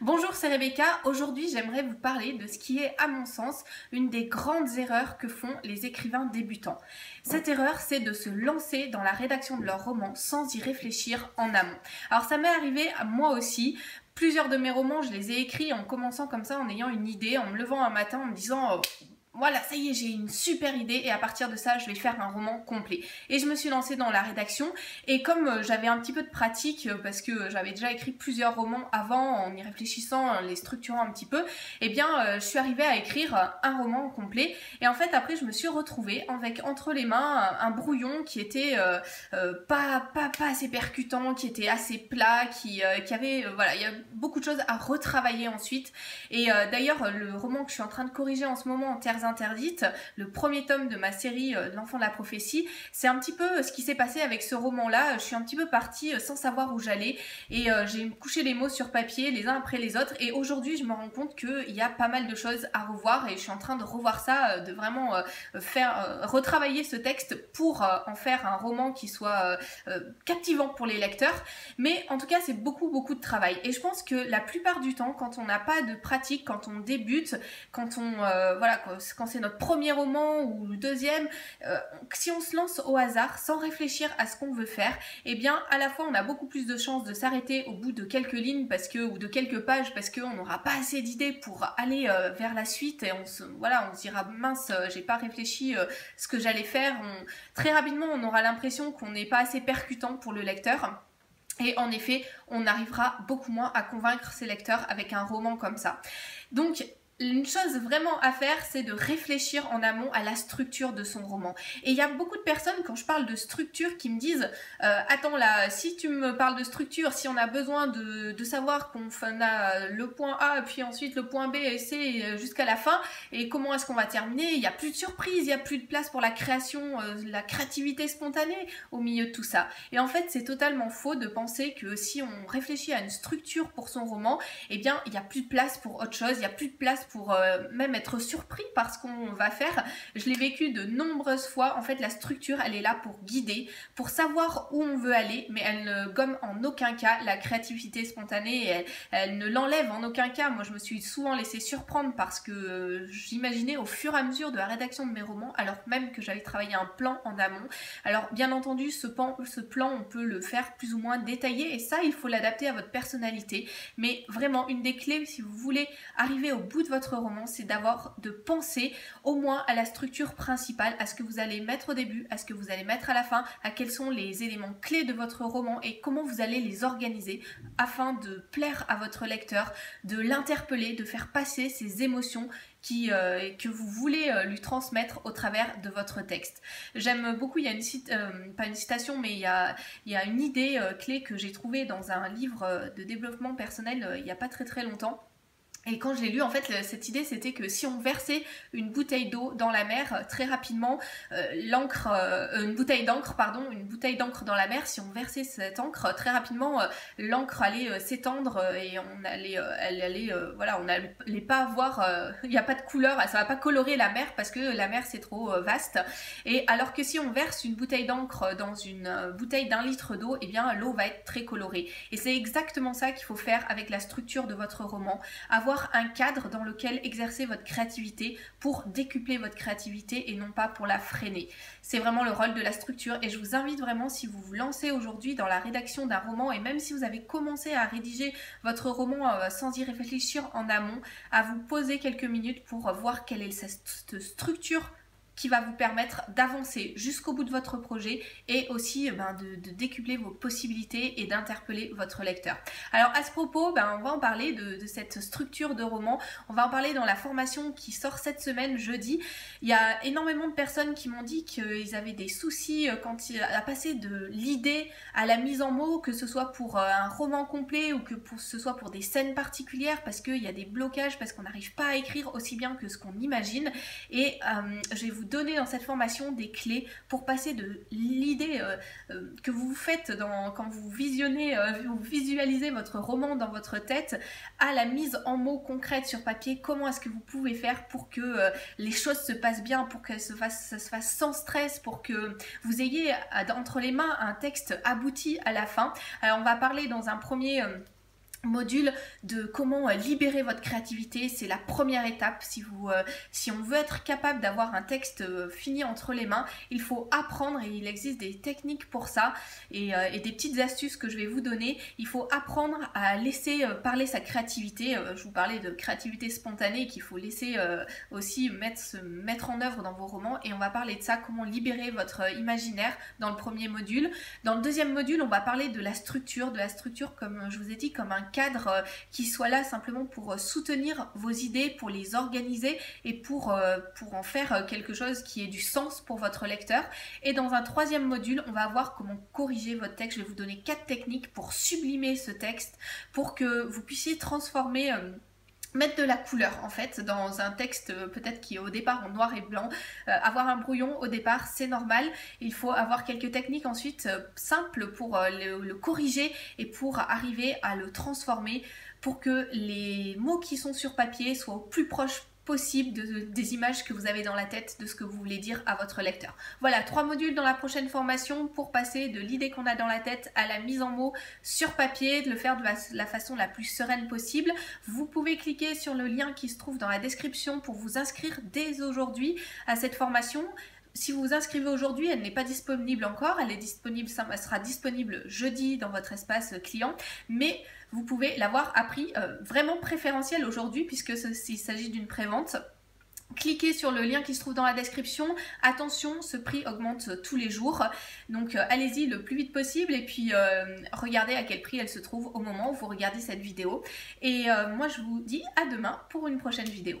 Bonjour, c'est Rebecca. Aujourd'hui, j'aimerais vous parler de ce qui est, à mon sens, une des grandes erreurs que font les écrivains débutants. Cette erreur, c'est de se lancer dans la rédaction de leur roman sans y réfléchir en amont. Alors, ça m'est arrivé à moi aussi. Plusieurs de mes romans, je les ai écrits en commençant comme ça, en ayant une idée, en me levant un matin, en me disant voilà, ça y est, j'ai une super idée et à partir de ça, je vais faire un roman complet. Et je me suis lancée dans la rédaction et comme j'avais un petit peu de pratique parce que j'avais déjà écrit plusieurs romans avant en y réfléchissant, en les structurant un petit peu, eh bien je suis arrivée à écrire un roman complet et en fait après je me suis retrouvée avec entre les mains un brouillon qui était pas assez percutant, qui était assez plat, qui avait voilà, il y a beaucoup de choses à retravailler ensuite et d'ailleurs le roman que je suis en train de corriger en ce moment en Terres interdites, le premier tome de ma série L'enfant de la prophétie, c'est un petit peu ce qui s'est passé avec ce roman-là. Je suis un petit peu partie sans savoir où j'allais et j'ai couché les mots sur papier les uns après les autres et aujourd'hui je me rends compte qu'il y a pas mal de choses à revoir et je suis en train de revoir ça, de vraiment retravailler ce texte pour en faire un roman qui soit captivant pour les lecteurs, mais en tout cas c'est beaucoup de travail et je pense que la plupart du temps quand on n'a pas de pratique, quand on débute, quand on voilà, quand c'est notre premier roman ou le deuxième, si on se lance au hasard sans réfléchir à ce qu'on veut faire, eh bien à la fois on a beaucoup plus de chances de s'arrêter au bout de quelques lignes ou de quelques pages parce qu'on n'aura pas assez d'idées pour aller vers la suite et on se dira mince, j'ai pas réfléchi ce que j'allais faire. Très rapidement on aura l'impression qu'on n'est pas assez percutant pour le lecteur. Et en effet, on arrivera beaucoup moins à convaincre ses lecteurs avec un roman comme ça. Donc, une chose vraiment à faire, c'est de réfléchir en amont à la structure de son roman. Et il y a beaucoup de personnes, quand je parle de structure, qui me disent attends là, si tu me parles de structure, si on a besoin de savoir qu'on a le point A, puis ensuite le point B et C jusqu'à la fin, et comment est-ce qu'on va terminer, il n'y a plus de surprise, il n'y a plus de place pour la création, la créativité spontanée au milieu de tout ça. Et en fait, c'est totalement faux de penser que si on réfléchit à une structure pour son roman, eh bien, il n'y a plus de place pour autre chose, il n'y a plus de place pour même être surpris par ce qu'on va faire. Je l'ai vécu de nombreuses fois. En fait, la structure, elle est là pour guider, pour savoir où on veut aller, mais elle ne gomme en aucun cas la créativité spontanée et elle ne l'enlève en aucun cas. Moi, je me suis souvent laissée surprendre parce que j'imaginais au fur et à mesure de la rédaction de mes romans, alors même que j'avais travaillé un plan en amont. Alors, bien entendu, ce plan, on peut le faire plus ou moins détaillé et ça, il faut l'adapter à votre personnalité. Mais vraiment, une des clés, si vous voulez arriver au bout de votre roman, c'est de penser au moins à la structure principale, à ce que vous allez mettre au début, à ce que vous allez mettre à la fin, à quels sont les éléments clés de votre roman et comment vous allez les organiser afin de plaire à votre lecteur, de l'interpeller, de faire passer ces émotions que vous voulez lui transmettre au travers de votre texte. J'aime beaucoup, il y a pas une citation, mais il y a une idée clé que j'ai trouvée dans un livre de développement personnel il n'y a pas très longtemps. Et quand je l'ai lu, en fait, cette idée, c'était que si on versait une bouteille d'eau dans la mer, très rapidement, une bouteille d'encre dans la mer, si on versait cette encre, très rapidement, l'encre allait s'étendre et voilà, on n'allait pas avoir, il n'y a pas de couleur, ça va pas colorer la mer parce que la mer c'est trop vaste. Et alors que si on verse une bouteille d'encre dans une bouteille d'1 litre d'eau, eh bien l'eau va être très colorée. Et c'est exactement ça qu'il faut faire avec la structure de votre roman, avoir un cadre dans lequel exercer votre créativité pour décupler votre créativité et non pas pour la freiner. C'est vraiment le rôle de la structure et je vous invite vraiment, si vous vous lancez aujourd'hui dans la rédaction d'un roman et même si vous avez commencé à rédiger votre roman sans y réfléchir en amont, à vous poser quelques minutes pour voir quelle est cette structure qui va vous permettre d'avancer jusqu'au bout de votre projet et aussi de décupler vos possibilités et d'interpeller votre lecteur. Alors à ce propos, on va en parler de cette structure de roman, on va en parler dans la formation qui sort cette semaine, jeudi. Il y a énormément de personnes qui m'ont dit qu'ils avaient des soucis à passer de l'idée à la mise en mots, que ce soit pour un roman complet ou que ce soit pour des scènes particulières, parce qu'il y a des blocages, parce qu'on n'arrive pas à écrire aussi bien que ce qu'on imagine. Et je vais vous donner dans cette formation des clés pour passer de l'idée que vous faites quand vous vous visualisez votre roman dans votre tête à la mise en mots concrète sur papier. Comment est-ce que vous pouvez faire pour que les choses se passent bien, pour que ça se fasse sans stress, pour que vous ayez entre les mains un texte abouti à la fin. Alors on va parler dans un premier module de comment libérer votre créativité. C'est la première étape. Si on veut être capable d'avoir un texte fini entre les mains, il faut apprendre, et il existe des techniques pour ça et des petites astuces que je vais vous donner. Il faut apprendre à laisser parler sa créativité. Je vous parlais de créativité spontanée qu'il faut laisser aussi se mettre en œuvre dans vos romans, et on va parler de ça, comment libérer votre imaginaire dans le premier module. Dans le deuxième module, on va parler de la structure comme je vous ai dit, comme un cadre qui soit là simplement pour soutenir vos idées, pour les organiser et pour en faire quelque chose qui ait du sens pour votre lecteur. Et dans un troisième module, on va voir comment corriger votre texte. Je vais vous donner 4 techniques pour sublimer ce texte, pour que vous puissiez transformer mettre de la couleur en fait dans un texte peut-être qui est au départ en noir et blanc. Avoir un brouillon au départ, c'est normal. Il faut avoir quelques techniques ensuite simples pour le corriger et pour arriver à le transformer, pour que les mots qui sont sur papier soient au plus proche possible des images que vous avez dans la tête, de ce que vous voulez dire à votre lecteur. Voilà, 3 modules dans la prochaine formation pour passer de l'idée qu'on a dans la tête à la mise en mots sur papier, de le faire de la façon la plus sereine possible. Vous pouvelle cliquer sur le lien qui se trouve dans la description pour vous inscrire dès aujourd'hui à cette formation. Si vous vous inscrivez aujourd'hui, elle n'est pas disponible encore, elle sera disponible jeudi dans votre espace client, mais vous pouvez l'avoir à prix vraiment préférentiel aujourd'hui, puisque s'il s'agit d'une prévente. Cliquez sur le lien qui se trouve dans la description. Attention, ce prix augmente tous les jours, donc allez-y le plus vite possible, et puis regardez à quel prix elle se trouve au moment où vous regardez cette vidéo. Et moi je vous dis à demain pour une prochaine vidéo.